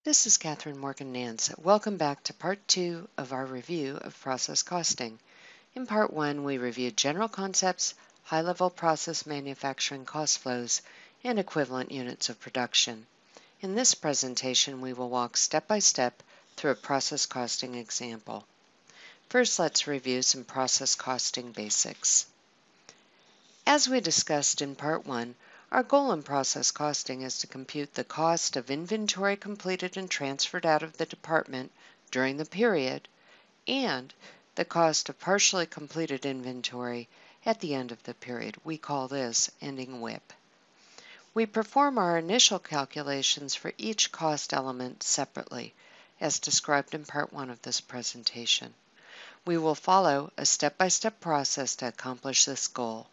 This is Catherine Morgan-Nance. Welcome back to Part 2 of our review of process costing. In Part 1, we reviewed general concepts, high-level process manufacturing cost flows, and equivalent units of production. In this presentation, we will walk step by step through a process costing example. First, let's review some process costing basics. As we discussed in Part 1, our goal in process costing is to compute the cost of inventory completed and transferred out of the department during the period and the cost of partially completed inventory at the end of the period. We call this ending WIP. We perform our initial calculations for each cost element separately, as described in Part 1 of this presentation. We will follow a step-by-step process to accomplish this goal.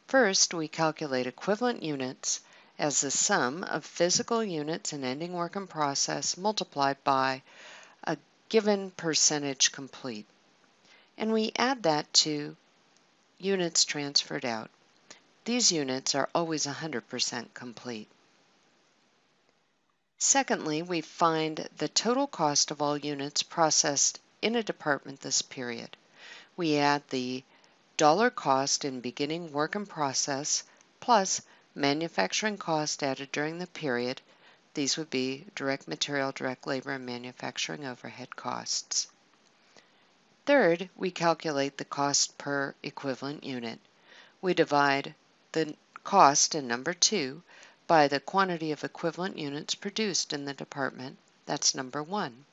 First, we calculate equivalent units as the sum of physical units in ending work in process multiplied by a given percentage complete. And we add that to units transferred out. These units are always 100% complete. Secondly, we find the total cost of all units processed in a department this period. We add the dollar cost in beginning work in process plus manufacturing cost added during the period. These would be direct material, direct labor, and manufacturing overhead costs. Third, we calculate the cost per equivalent unit. We divide the cost in number 2 by the quantity of equivalent units produced in the department. That's number 1.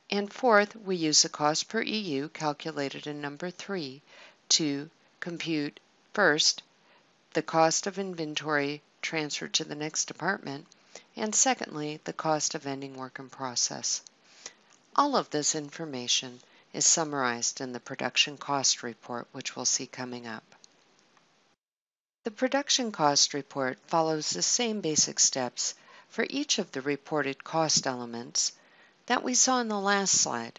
And fourth, we use the cost per EU calculated in number 3 to compute first the cost of inventory transferred to the next department, and secondly, the cost of ending work in process. All of this information is summarized in the production cost report, which we'll see coming up. The production cost report follows the same basic steps for each of the reported cost elements that we saw in the last slide.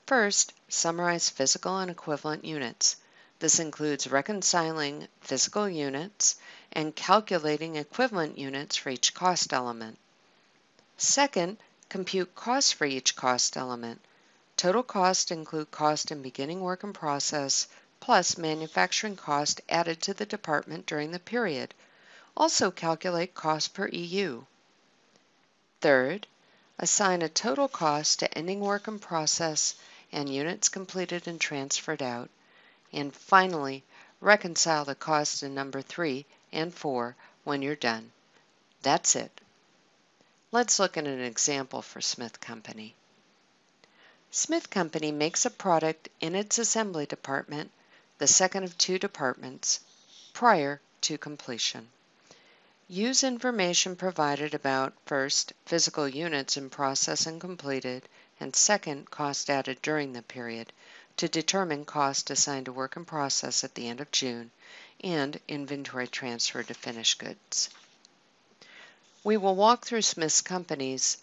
First, summarize physical and equivalent units. This includes reconciling physical units and calculating equivalent units for each cost element. Second, compute costs for each cost element. Total cost include cost in beginning work in process plus manufacturing cost added to the department during the period. Also calculate cost per EU. Third, assign a total cost to ending work in process and units completed and transferred out. And finally, reconcile the costs in number 3 and 4 when you're done. That's it. Let's look at an example for Smith Company. Smith Company makes a product in its assembly department, the second of 2 departments, prior to completion. Use information provided about, first, physical units in process and completed, and second, cost added during the period, to determine cost assigned to work in process at the end of June and inventory transfer to finished goods. We will walk through Smith Company's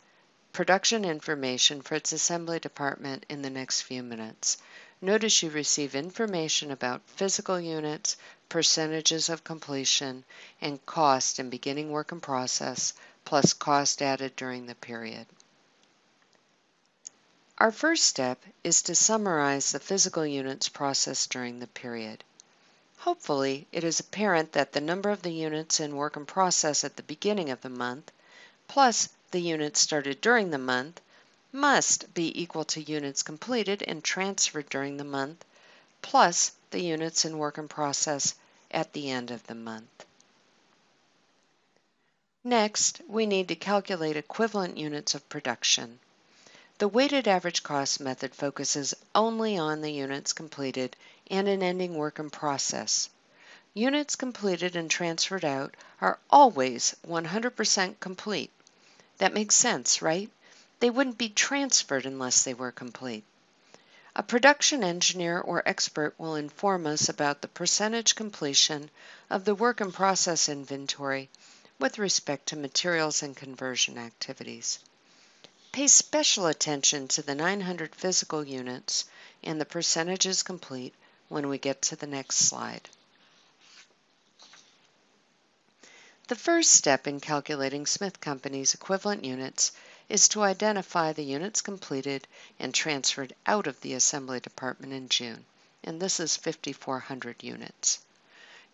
production information for its assembly department in the next few minutes. Notice you receive information about physical units, percentages of completion, and cost in beginning work in process, plus cost added during the period. Our first step is to summarize the physical units processed during the period. Hopefully, it is apparent that the number of the units in work in process at the beginning of the month, plus the units started during the month, must be equal to units completed and transferred during the month, plus the units in work in process at the end of the month. Next, we need to calculate equivalent units of production. The weighted average cost method focuses only on the units completed and an ending work in process. Units completed and transferred out are always 100% complete. That makes sense, right? They wouldn't be transferred unless they were complete. A production engineer or expert will inform us about the percentage completion of the work in process inventory with respect to materials and conversion activities. Pay special attention to the 900 physical units and the percentages complete when we get to the next slide. The first step in calculating Smith Company's equivalent units is to identify the units completed and transferred out of the assembly department in June, and this is 5,400 units.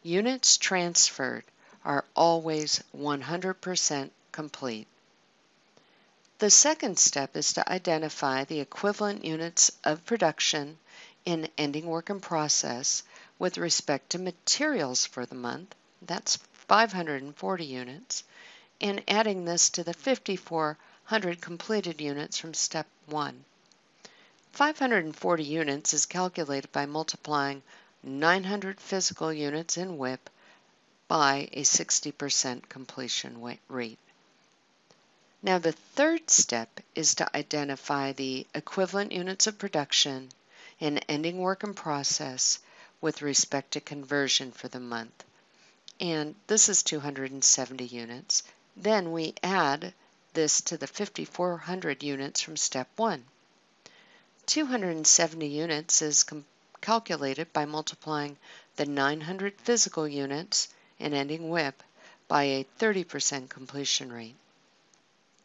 Units transferred are always 100% complete. The second step is to identify the equivalent units of production in ending work in process with respect to materials for the month, that's 540 units, and adding this to the 5,400 completed units from step 1. 540 units is calculated by multiplying 900 physical units in WIP by a 60% completion rate. Now the third step is to identify the equivalent units of production in ending work in process with respect to conversion for the month. And this is 270 units. Then we add this to the 5,400 units from step 1. 270 units is calculated by multiplying the 900 physical units in ending WIP by a 30% completion rate.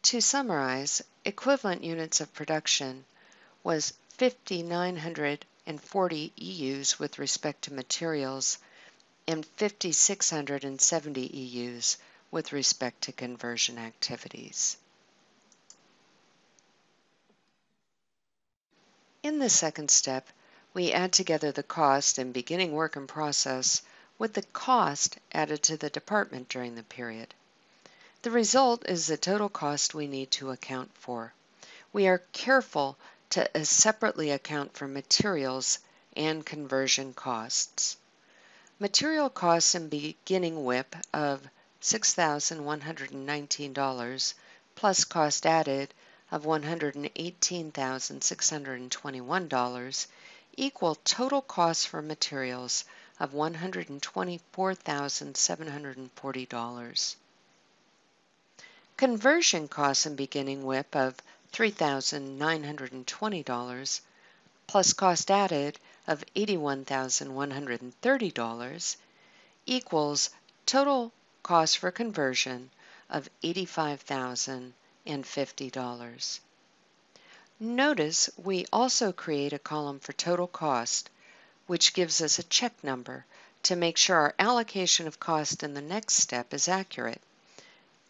To summarize, equivalent units of production was 5,940 EUs with respect to materials and 5,670 EUs with respect to conversion activities. In the second step, we add together the cost in beginning work in process with the cost added to the department during the period. The result is the total cost we need to account for. We are careful to separately account for materials and conversion costs. Material costs in beginning WIP of $6,119 plus cost added of $118,621 equal total costs for materials of $124,740. Conversion costs in beginning WIP of $3,920 plus cost added of $81,130 equals total cost for conversion of $85,050. Notice we also create a column for total cost, which gives us a check number to make sure our allocation of cost in the next step is accurate.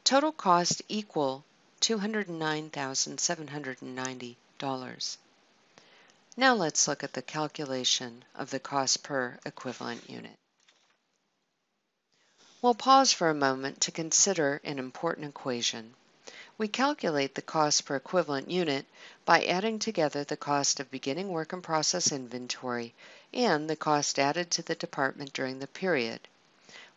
Total cost equal $209,790. Now let's look at the calculation of the cost per equivalent unit. We'll pause for a moment to consider an important equation. We calculate the cost per equivalent unit by adding together the cost of beginning work in process inventory and the cost added to the department during the period.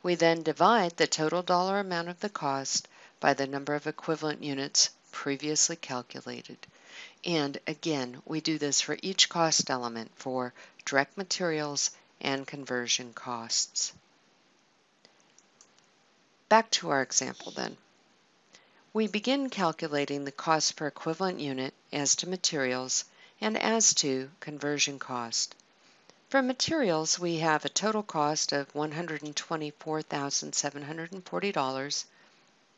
We then divide the total dollar amount of the cost by the number of equivalent units previously calculated. And again, we do this for each cost element for direct materials and conversion costs. Back to our example then. We begin calculating the cost per equivalent unit as to materials and as to conversion cost. For materials, we have a total cost of $124,740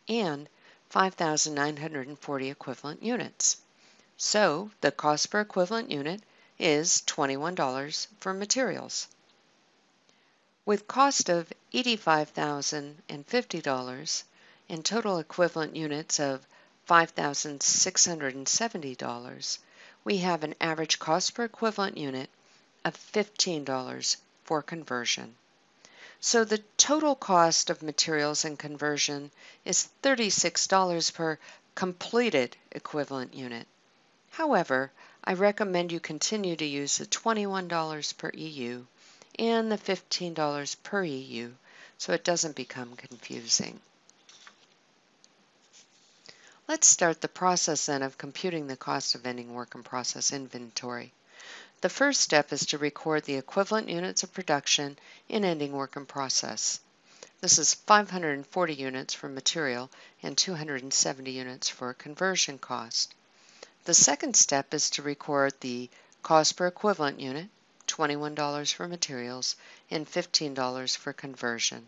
and 5,940 equivalent units. So the cost per equivalent unit is $21 for materials. With cost of $85,050 and total equivalent units of $5,670, we have an average cost per equivalent unit of $15 for conversion. So the total cost of materials and conversion is $36 per completed equivalent unit. However, I recommend you continue to use the $21 per EU and the $15 per EU so it doesn't become confusing. Let's start the process then of computing the cost of ending work in process inventory. The first step is to record the equivalent units of production in ending work in process. This is 540 units for material and 270 units for conversion cost. The second step is to record the cost per equivalent unit, $21 for materials and $15 for conversion.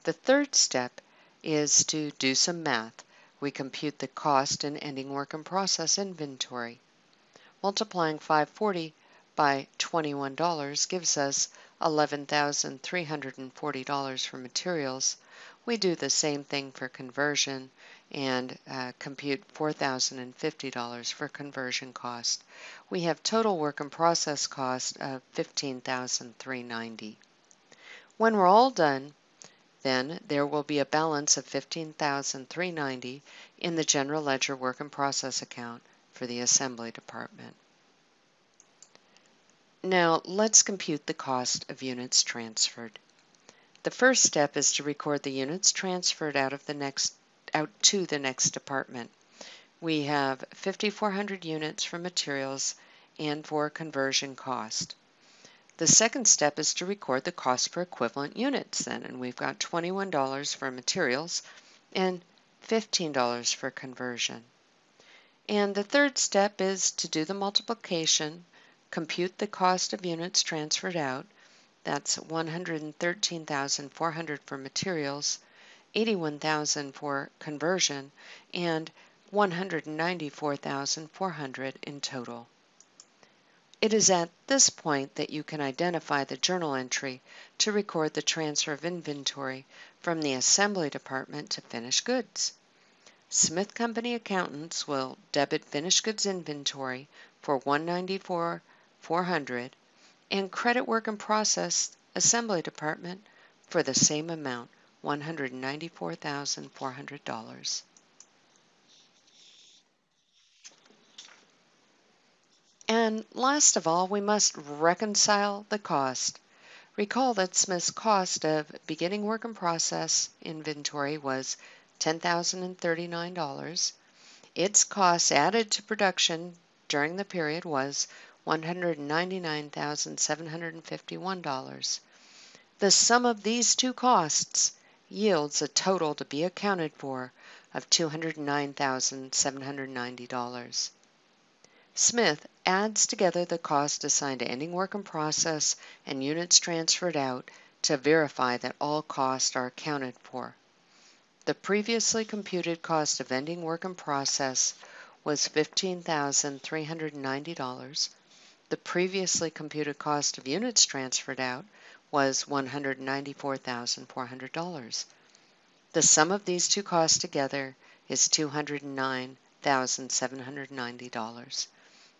The third step is to do some math. We compute the cost in ending work in process inventory. Multiplying 540 by $21 gives us $11,340 for materials. We do the same thing for conversion and compute $4,050 for conversion cost. We have total work in process cost of $15,390. When we're all done, then there will be a balance of $15,390 in the general ledger work in process account for the assembly department. Now let's compute the cost of units transferred. The first step is to record the units transferred out to the next department. We have 5,400 units for materials and for conversion cost. The second step is to record the cost per equivalent units then, and we've got $21 for materials and $15 for conversion. And the third step is to do the multiplication, compute the cost of units transferred out. That's 113,400 for materials, 81,000 for conversion, and 194,400 in total. It is at this point that you can identify the journal entry to record the transfer of inventory from the assembly department to finished goods. Smith Company accountants will debit finished goods inventory for $194,400 and credit work in process assembly department for the same amount, $194,400. And last of all, we must reconcile the cost. Recall that Smith's cost of beginning work in process inventory was $10,039. Its cost added to production during the period was $199,751. The sum of these two costs yields a total to be accounted for of $209,790. Smith adds together the cost assigned to ending work in process and units transferred out to verify that all costs are accounted for. The previously computed cost of ending work in process was $15,390. The previously computed cost of units transferred out was $194,400. The sum of these two costs together is $209,790.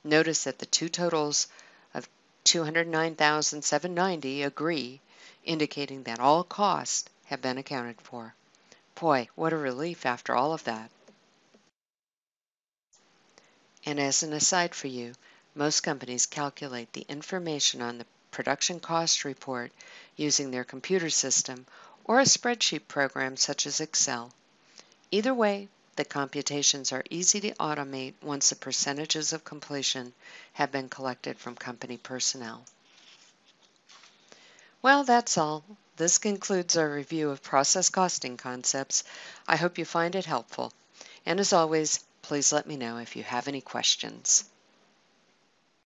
Notice that the two totals of $209,790 agree, indicating that all costs have been accounted for. Boy, what a relief after all of that. And as an aside for you, most companies calculate the information on the production cost report using their computer system or a spreadsheet program such as Excel. Either way, the computations are easy to automate once the percentages of completion have been collected from company personnel. Well, that's all. This concludes our review of process costing concepts. I hope you find it helpful. And as always, please let me know if you have any questions.